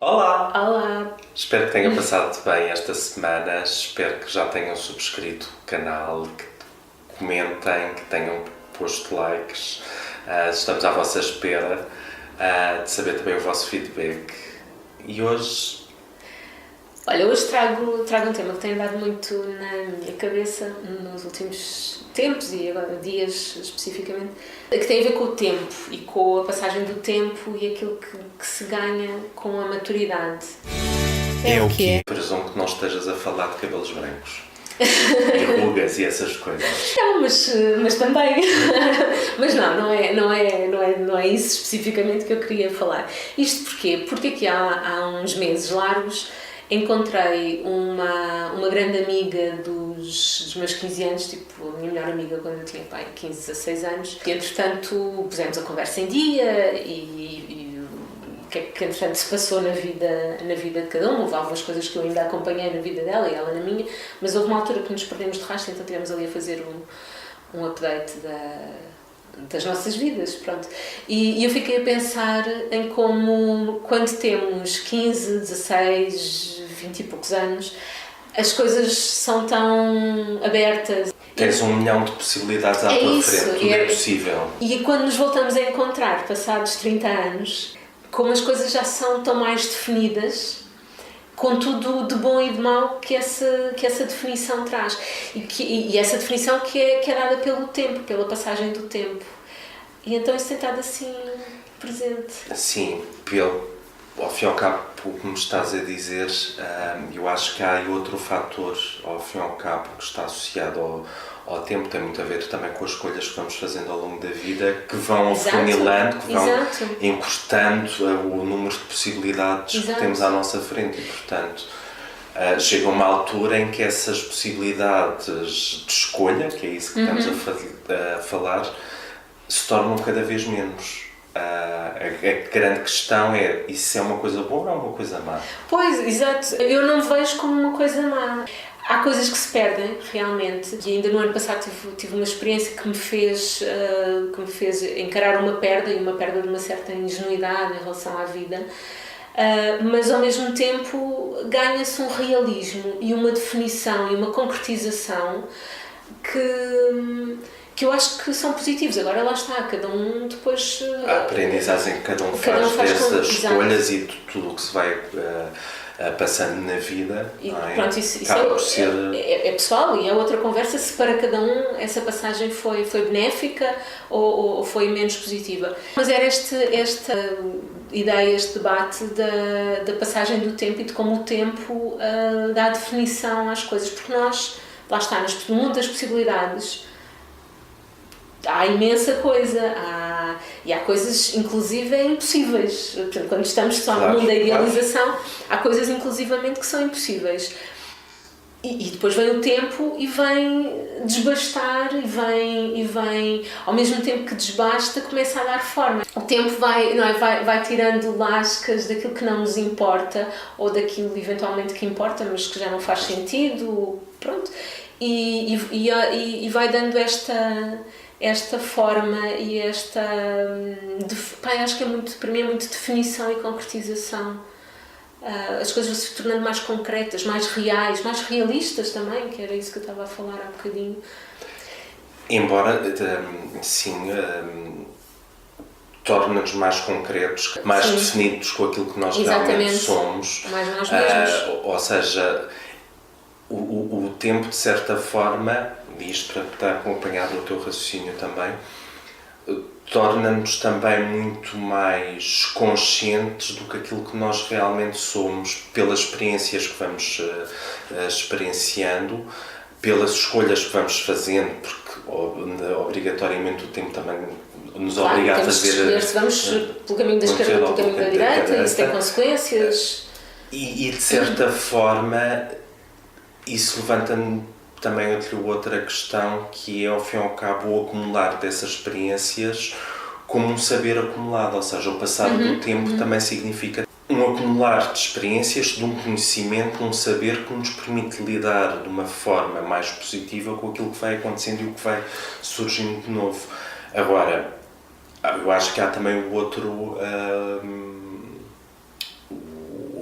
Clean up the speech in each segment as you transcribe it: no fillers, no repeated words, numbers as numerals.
Olá! Olá! Espero que tenham passado bem esta semana, espero que já tenham subscrito o canal, que comentem, que tenham posto likes. Estamos à vossa espera de saber também o vosso feedback. E hoje... Olha, hoje trago um tema que tem andado muito na minha cabeça nos últimos tempos e agora dias especificamente, que tem a ver com o tempo e com a passagem do tempo e aquilo que se ganha com a maturidade. É o quê? Presumo que não estejas a falar de cabelos brancos. E rugas e essas coisas. Não, mas também. Mas não é isso especificamente que eu queria falar. Isto porquê? Porque aqui há uns meses largos encontrei uma grande amiga dos meus 15 anos, tipo a minha melhor amiga quando eu tinha 15, 16 anos, e entretanto pusemos a conversa em dia e o que é que entretanto se passou na vida de cada um. Houve algumas coisas que eu ainda acompanhei na vida dela e ela na minha, mas houve uma altura que nos perdemos de rastro, então estivemos ali a fazer um update das nossas vidas, pronto. E eu fiquei a pensar em como, quando temos 15, 16, 20 e poucos anos, as coisas são tão abertas. Tens 1 milhão de possibilidades à tua frente, tudo é possível. E quando nos voltamos a encontrar, passados 30 anos, como as coisas já são tão mais definidas, com tudo de bom e de mau que essa definição traz. E essa definição que é dada pelo tempo, pela passagem do tempo. E então isso tem estado assim presente. Sim, ao fim e ao cabo, o que me estás a dizer, eu acho que há aí outro fator, ao fim e ao cabo, que está associado ao tempo, tem muito a ver também com as escolhas que vamos fazendo ao longo da vida, que vão afunilando, que vão encurtando o número de possibilidades que temos à nossa frente e, portanto, chega uma altura em que essas possibilidades de escolha, que é isso que estamos a falar, se tornam cada vez menos. A grande questão é, isso é uma coisa boa ou é uma coisa má? Pois, exato. Eu não vejo como uma coisa má. Há coisas que se perdem, realmente. E ainda no ano passado tive uma experiência que me fez encarar uma perda, e uma perda de uma certa ingenuidade em relação à vida. Mas ao mesmo tempo ganha-se um realismo e uma definição e uma concretização que eu acho que são positivos. Agora lá está, cada um depois... A aprendizagem que cada um faz dessas escolhas e tudo o que se vai passando na vida. E, não é? Pronto, isso é pessoal, e é outra conversa se para cada um essa passagem foi benéfica ou foi menos positiva. Mas era esta ideia, este debate da passagem do tempo e de como o tempo dá definição às coisas, porque nós, lá está, no mundo das possibilidades, há imensa coisa, e há coisas inclusive impossíveis. Portanto, quando estamos só no mundo da idealização, há coisas inclusivamente que são impossíveis. E depois vem o tempo e vem desbastar e vem ao mesmo tempo que desbasta, começa a dar forma. O tempo vai tirando lascas daquilo que não nos importa ou daquilo eventualmente que importa, mas que já não faz sentido, pronto. E vai dando esta forma e acho que para mim é muito definição e concretização. As coisas vão se tornando mais concretas, mais reais, mais realistas também, que era isso que eu estava a falar há bocadinho. Embora, sim, torna-nos mais concretos, mais definidos com aquilo que nós realmente somos. Mais nós mesmos. Ou seja, o tempo, de certa forma, e isto para estar acompanhado no teu raciocínio também, torna-nos também muito mais conscientes do que aquilo que nós realmente somos, pelas experiências que vamos experienciando, pelas escolhas que vamos fazendo, porque obrigatoriamente o tempo também nos obriga a fazer... Escolher se vamos pelo caminho da esquerda ou pelo caminho da direita, isso tem consequências. E de certa forma, isso levanta-me também outra questão, que é, ao fim e ao cabo, o acumular dessas experiências como um saber acumulado, ou seja, o passar do tempo também significa um acumular de experiências, de um conhecimento, um saber que nos permite lidar de uma forma mais positiva com aquilo que vai acontecendo e o que vai surgindo de novo. Agora, eu acho que há também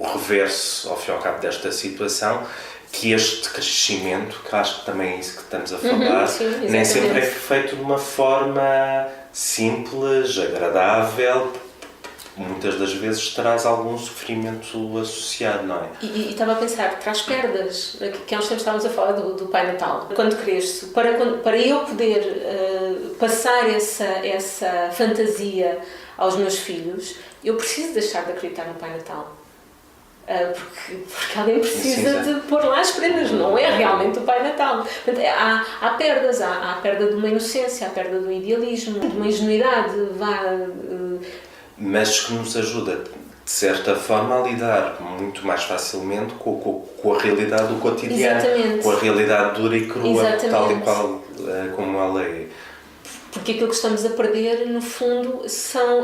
o reverso, ao fim e ao cabo desta situação, que este crescimento, que acho que também é isso que estamos a falar, sim, nem sempre é feito de uma forma simples, agradável, muitas das vezes traz algum sofrimento associado, não é? E estava a pensar, traz perdas, que há uns tempos estávamos a falar do Pai Natal. Quando cresço, para eu poder passar essa fantasia aos meus filhos, eu preciso deixar de acreditar no Pai Natal. Porque alguém precisa de pôr lá as prendas, não é realmente o Pai Natal. Portanto, há perdas, há a perda de uma inocência, há a perda do idealismo, de uma ingenuidade, mas que nos ajuda, de certa forma, a lidar muito mais facilmente com a realidade do cotidiano, exatamente, com a realidade dura e crua, exatamente, tal e qual como ela é. Porque aquilo que estamos a perder, no fundo,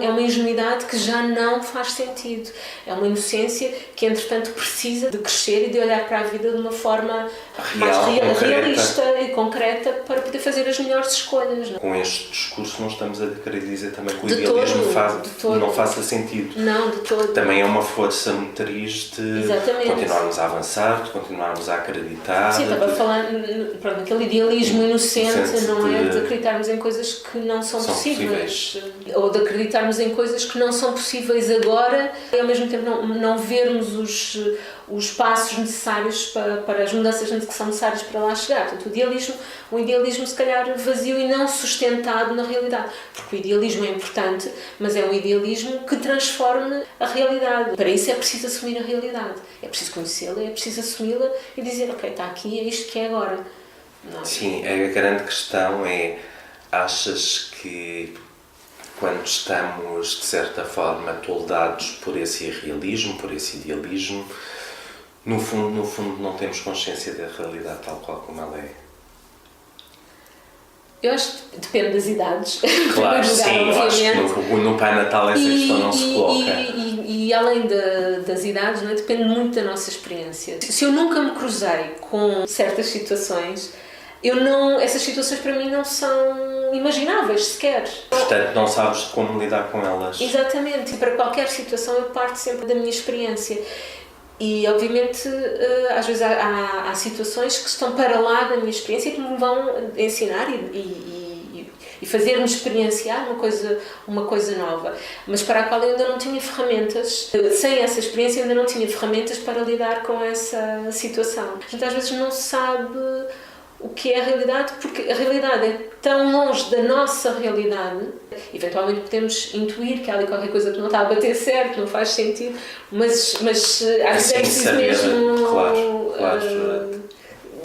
é uma ingenuidade que já não faz sentido. É uma inocência que, entretanto, precisa de crescer e de olhar para a vida de uma forma mais realista e concreta para poder fazer as melhores escolhas. Não? Com este discurso não estamos a querer dizer também que o idealismo não faça sentido. Não, de todo. Também é uma força motriz de exatamente, continuarmos a avançar, de continuarmos a acreditar. Sim, estava a falar, pronto, aquele idealismo inocente, não é? De acreditarmos em coisas que não são possíveis. Ou de acreditarmos em coisas que não são possíveis agora e ao mesmo tempo não vermos os passos necessários para as mudanças que são necessárias para lá chegar. Portanto, o idealismo se calhar vazio e não sustentado na realidade. Porque o idealismo é importante, mas é um idealismo que transforme a realidade. Para isso é preciso assumir a realidade. É preciso conhecê-la, é preciso assumi-la e dizer, ok, está aqui, é isto que é agora. Não. Sim, a grande questão é: achas que quando estamos, de certa forma, toldados por esse irrealismo, por esse idealismo, no fundo não temos consciência da realidade tal qual como ela é? Eu acho que depende das idades. Claro, sim, eu acho que no Pai Natal essa questão não se coloca. E além das idades, não é? Depende muito da nossa experiência. Se eu nunca me cruzei com certas situações, essas situações para mim não são imagináveis sequer. Portanto, não sabes como lidar com elas. Exatamente. E para qualquer situação eu parto sempre da minha experiência. E, obviamente, às vezes há situações que estão para lá da minha experiência e que me vão ensinar e fazer-me experienciar uma coisa nova. Mas para a qual eu ainda não tinha ferramentas. Sem essa experiência, eu ainda não tinha ferramentas para lidar com essa situação. Portanto, às vezes não se sabe o que é a realidade, porque a realidade é tão longe da nossa realidade. Eventualmente podemos intuir que há ali qualquer coisa que não está a bater certo, não faz sentido, mas às vezes é preciso mesmo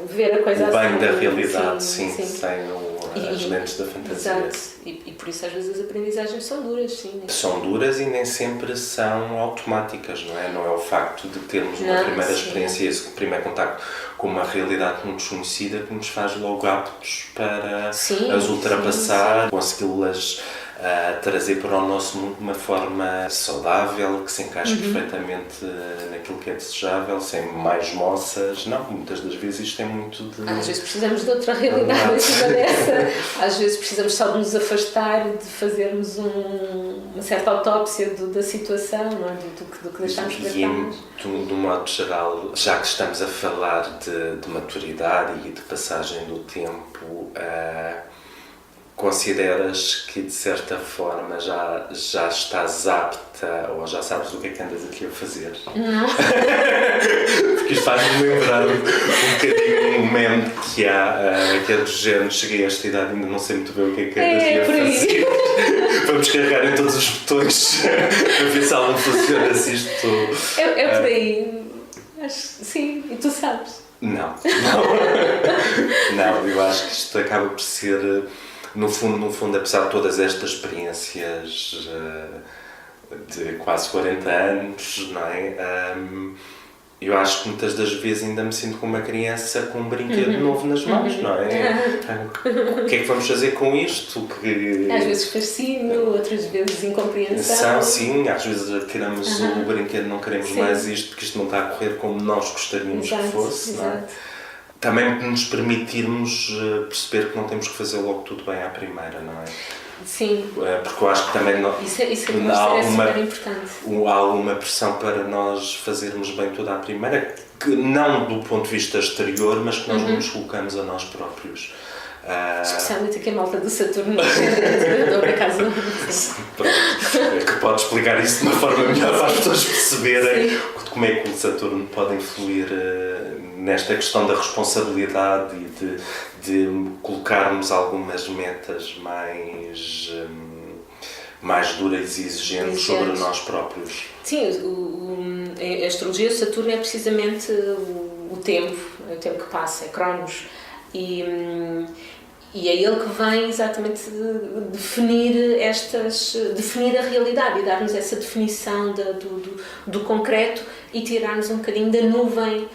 ver a coisa o bem assim. Da realidade, sim. Sem as lentes da fantasia. Exato. E por isso às vezes as aprendizagens são duras, sim. São duras e nem sempre são automáticas, não é? Não é o facto de termos uma primeira experiência, esse primeiro contacto com uma realidade muito desconhecida que nos faz logo aptos para as ultrapassar, consegui-las trazer para o nosso mundo de uma forma saudável, que se encaixe perfeitamente naquilo que é desejável, sem mais moças. Não, muitas das vezes isto é muito de... Às vezes precisamos de outra realidade em cima dessa. Às vezes precisamos só de nos afastar, de fazermos uma certa autópsia da situação, não é? do que deixamos para trás. E, de um modo geral, já que estamos a falar de maturidade e de passagem do tempo, consideras que de certa forma já estás apta ou já sabes o que é que andas aqui a fazer? Não. Porque isto faz-me lembrar um bocadinho um meme que é do género: cheguei a esta idade e ainda não sei muito bem o que é que andas aqui a fazer. Vamos carregar em todos os botões para ver se algo funciona, se isto... É por aí. Acho, sim, e tu sabes? Não, eu acho que isto acaba por ser... No fundo, apesar de todas estas experiências de quase 40 anos, não é? Eu acho que muitas das vezes ainda me sinto como uma criança com um brinquedo novo nas mãos, não é? O que é que vamos fazer com isto? Às vezes fascínio, outras vezes incompreensão. Sim, às vezes queremos o brinquedo, não queremos mais isto, porque isto não está a correr como nós gostaríamos que fosse, não é? Também nos permitirmos perceber que não temos que fazer logo tudo bem à primeira, não é? Sim. Porque eu acho que também não, isso é super importante. Há alguma pressão para nós fazermos bem tudo à primeira, que não do ponto de vista exterior, mas que nós nos colocamos a nós próprios. Especialmente aqui a malta do Saturno, por acaso. Que pode explicar isso de uma forma melhor para as pessoas perceberem como é que o Saturno pode influir nesta questão da responsabilidade e de colocarmos algumas metas mais duras e exigentes sobre nós próprios. Sim, a astrologia, o Saturno é precisamente o tempo que passa, é Cronos. E é ele que vem exatamente definir a realidade e dar-nos essa definição do concreto e tirar-nos um bocadinho da nuvem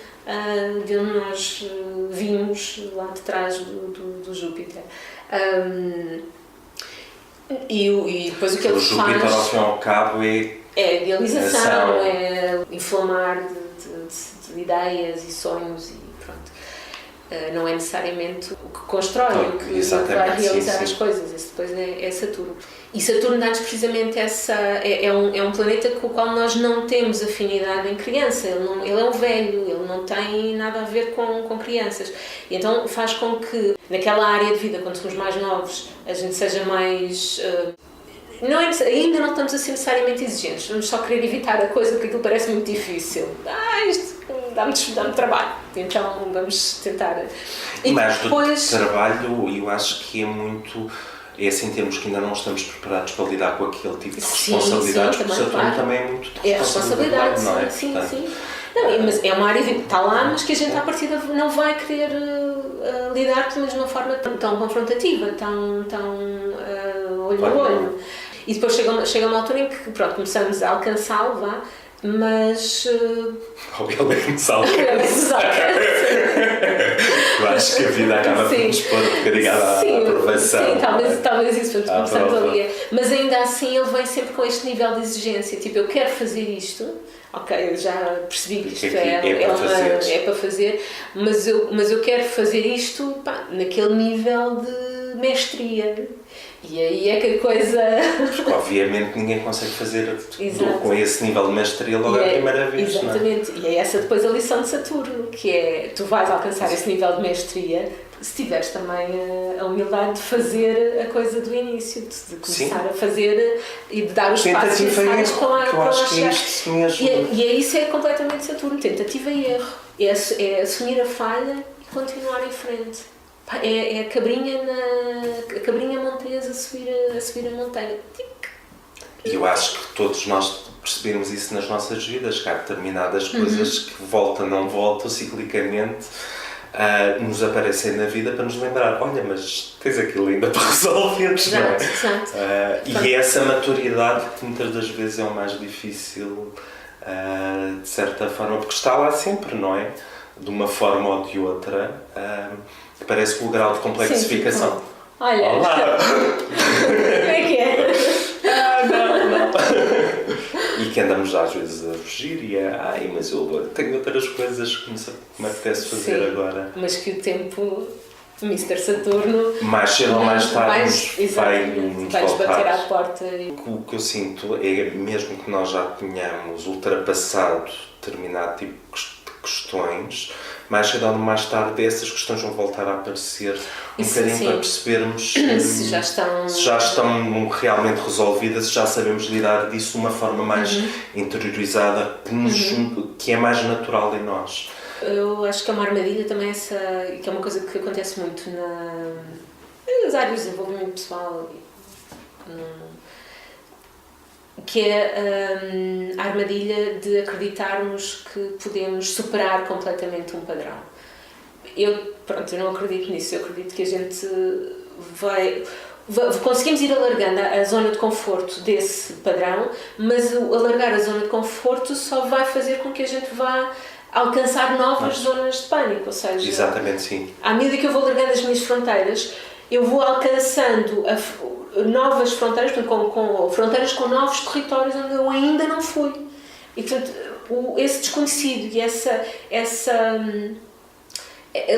de onde nós vimos lá de trás do Júpiter. E depois o que ele faz... O Júpiter, ao fim e ao cabo, é idealização, é inflamar de ideias e sonhos e pronto. Não é necessariamente o que constrói, o que vai realizar as coisas. Esse depois é Saturno. E Saturno dá-nos precisamente é um planeta com o qual nós não temos afinidade em criança. Ele é um velho, ele não tem nada a ver com crianças. E então faz com que, naquela área de vida, quando somos mais novos, a gente seja mais... ainda não estamos a ser necessariamente exigentes, vamos só querer evitar a coisa porque aquilo parece muito difícil. Isto dá-me trabalho, então vamos tentar. E mas depois... do trabalho, eu acho que é muito... É assim, temos que ainda não estamos preparados para lidar com aquele tipo de responsabilidades, porque o Saturno também é muito de responsabilidade, não é? Sim. Não, mas é uma área que está lá, mas que a gente à partida não vai querer lidar, pelo menos de uma forma tão confrontativa, tão olho a olho. E depois chega uma altura em que começamos a alcançá-lo, mas... Ele é que nos alcança. Eu acho que a vida acaba por nos pôr um bocadinho à aprovação. Sim, talvez isso, começamos ali. Mas ainda assim ele vem sempre com este nível de exigência, tipo, eu quero fazer isto, ok, eu já percebi que isto é para fazer, mas eu quero fazer isto naquele nível de mestria. E aí é que a coisa... Porque obviamente ninguém consegue fazer com esse nível de mestria logo à primeira vez. Exatamente, não é? E é essa depois a lição de Saturno, que é, tu vais alcançar esse nível de mestria se tiveres também a humildade de fazer a coisa do início, de começar a fazer e de dar os passos necessários para lá chegar. E isso é completamente Saturno, tentativa e erro. É assumir a falha e continuar em frente. É a cabrinha montesa a subir a montanha. E eu acho que todos nós percebemos isso nas nossas vidas, que há determinadas coisas que volta, não volta, ciclicamente, nos aparecem na vida para nos lembrar, olha, mas tens aquilo ainda para resolver, não é? Exato. E é essa maturidade que muitas das vezes é o mais difícil, de certa forma, porque está lá sempre, não é? De uma forma ou de outra, que parece que o grau de complexificação. Sim, olha! Olá! Como é que é? Não. E que andamos às vezes a fugir e mas eu tenho outras coisas que me apetece fazer agora. Mas que o tempo, Mr. Saturno... Mais cedo ou mais tarde vai-nos bater à porta. O que eu sinto é, mesmo que nós já tenhamos ultrapassado determinado tipo de questões, mais cedo ou mais tarde essas questões vão voltar a aparecer bocadinho para percebermos se já estão realmente resolvidas, se já sabemos lidar disso de uma forma mais interiorizada, que é mais natural em nós. Eu acho que é uma armadilha também que é uma coisa que acontece muito nas áreas de desenvolvimento pessoal, que é a armadilha de acreditarmos que podemos superar completamente um padrão. Eu não acredito nisso, eu acredito que a gente conseguimos ir alargando a zona de conforto desse padrão, mas alargar a zona de conforto só vai fazer com que a gente vá alcançar novas zonas de pânico, ou seja... Exatamente, sim. À medida que eu vou alargando as minhas fronteiras, eu vou alcançando novas fronteiras, com fronteiras com novos territórios onde eu ainda não fui. E, portanto, esse desconhecido e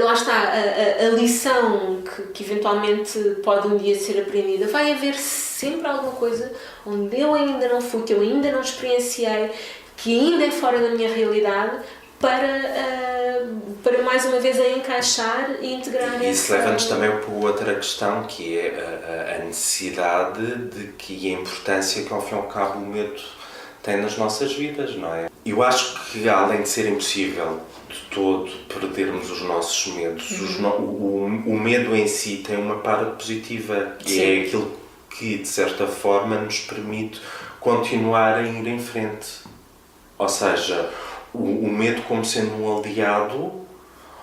lá está, a lição que eventualmente pode um dia ser aprendida. Vai haver sempre alguma coisa onde eu ainda não fui, que eu ainda não experienciei, que ainda é fora da minha realidade, para mais uma vez a encaixar e integrar. E isso leva-nos também para outra questão, que é a necessidade e a importância que, ao fim e ao cabo, o medo tem nas nossas vidas, não é? Eu acho que, além de ser impossível de todo perdermos os nossos medos, o medo em si tem uma parte positiva, que é aquilo que, de certa forma, nos permite continuar a ir em frente. Ou seja, o medo como sendo um aliado.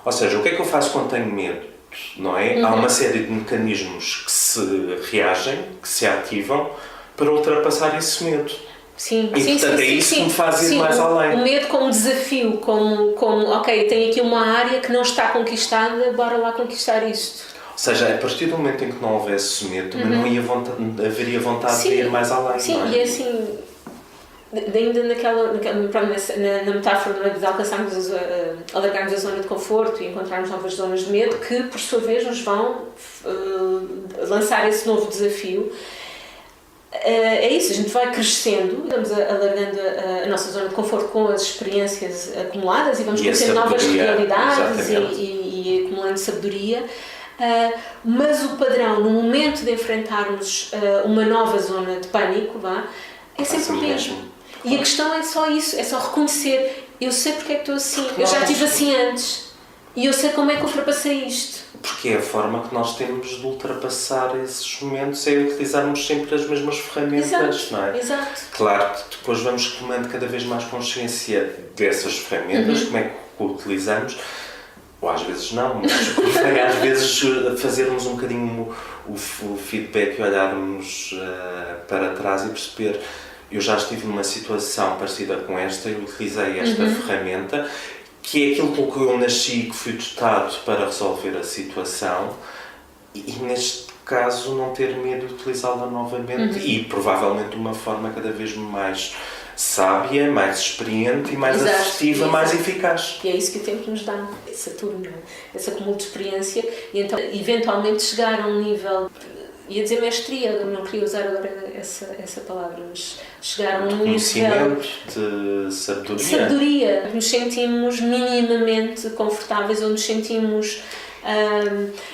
Ou seja, o que é que eu faço quando tenho medo? Não é? Há uma série de mecanismos que se reagem, que se ativam para ultrapassar esse medo. Sim, e portanto é isso que me faz ir mais além. O medo como desafio, como ok, tenho aqui uma área que não está conquistada, bora lá conquistar isto. Ou seja, a partir do momento em que não houvesse medo, também não haveria vontade de ir mais além. Sim, não é? E é assim, ainda na metáfora de alcançarmos, alargarmos a zona de conforto e encontrarmos novas zonas de medo, que por sua vez nos vão lançar esse novo desafio. É isso, a gente vai crescendo, vamos alargando a nossa zona de conforto com as experiências acumuladas e vamos conhecendo novas realidades e acumulando sabedoria, mas o padrão, no momento de enfrentarmos uma nova zona de pânico, é sempre o mesmo. E a questão é só isso, é só reconhecer, eu sei porque é que estou assim, eu já estive assim antes e eu sei como é que ultrapassei isto. Porque é a forma que nós temos de ultrapassar esses momentos, é utilizarmos sempre as mesmas ferramentas, não é? Exato. Claro que depois vamos tomando cada vez mais consciência dessas ferramentas, como é que o utilizamos, ou às vezes não, mas às vezes fazermos um bocadinho o feedback e olharmos para trás e perceber, eu já estive numa situação parecida com esta e utilizei esta ferramenta, que é aquilo com que eu nasci e que fui dotado para resolver a situação e neste caso não ter medo de utilizá-la novamente e provavelmente de uma forma cada vez mais sábia, mais experiente e mais assertiva, mais eficaz. E é isso que o tempo nos dá, essa turma, esse acúmulo de experiência e então eventualmente chegar a um nível, ia dizer mestria, eu não queria usar agora essa palavra, mas chegar a um nível de sabedoria. Nos sentimos minimamente confortáveis ou nos sentimos...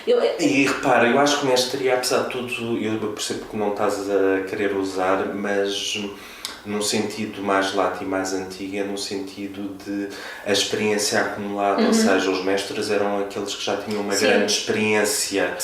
E repara, eu acho que mestria, apesar de tudo, eu percebo que não estás a querer usar, mas num sentido mais lato e mais antigo, é no sentido de a experiência acumulada, ou seja, os mestres eram aqueles que já tinham uma grande experiência,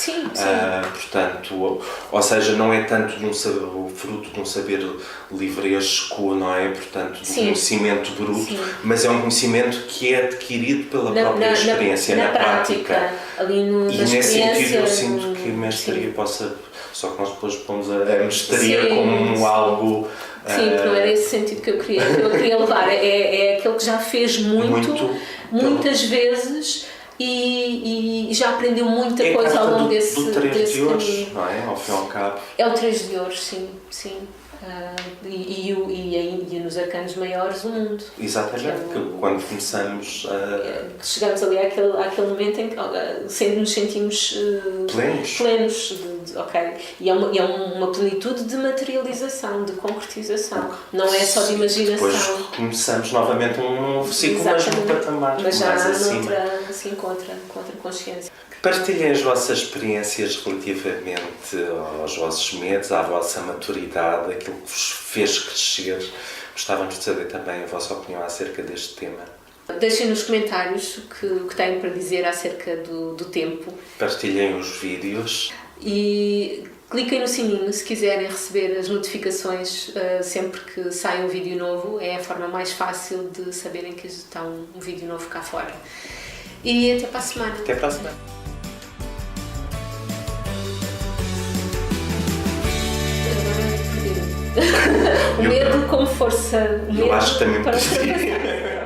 portanto, ou seja, não é tanto o fruto de um saber livresco, não é? Portanto, de um conhecimento bruto, mas é um conhecimento que é adquirido pela própria experiência, na prática. Ali e nesse sentido eu sinto que a mestria possa, só que nós depois pomos a mestria como algo... Sim, porque não era esse sentido que eu queria levar, é aquele que já fez muitas vezes e já aprendeu muita coisa ao longo desse caminho. Não é? Ao fim e ao cabo. É o 3 de ouros, sim. E nos arcanos maiores o mundo. Exatamente, quando começamos chegamos ali àquele momento em que nos sentimos plenos e é uma plenitude de materialização, de concretização, não é só de imaginação. Depois começamos novamente um novo ciclo, mas num patamar mas já mais acima. Assim, contra consciência. Partilhem as vossas experiências relativamente aos vossos medos, à vossa maturidade, aquilo que vos fez crescer. Gostávamos de saber também a vossa opinião acerca deste tema. Deixem nos comentários o que têm para dizer acerca do tempo. Partilhem os vídeos. E cliquem no sininho se quiserem receber as notificações sempre que sai um vídeo novo. É a forma mais fácil de saberem que está um vídeo novo cá fora. E até para a semana. Até para a semana. O medo como força. Eu acho que também podia.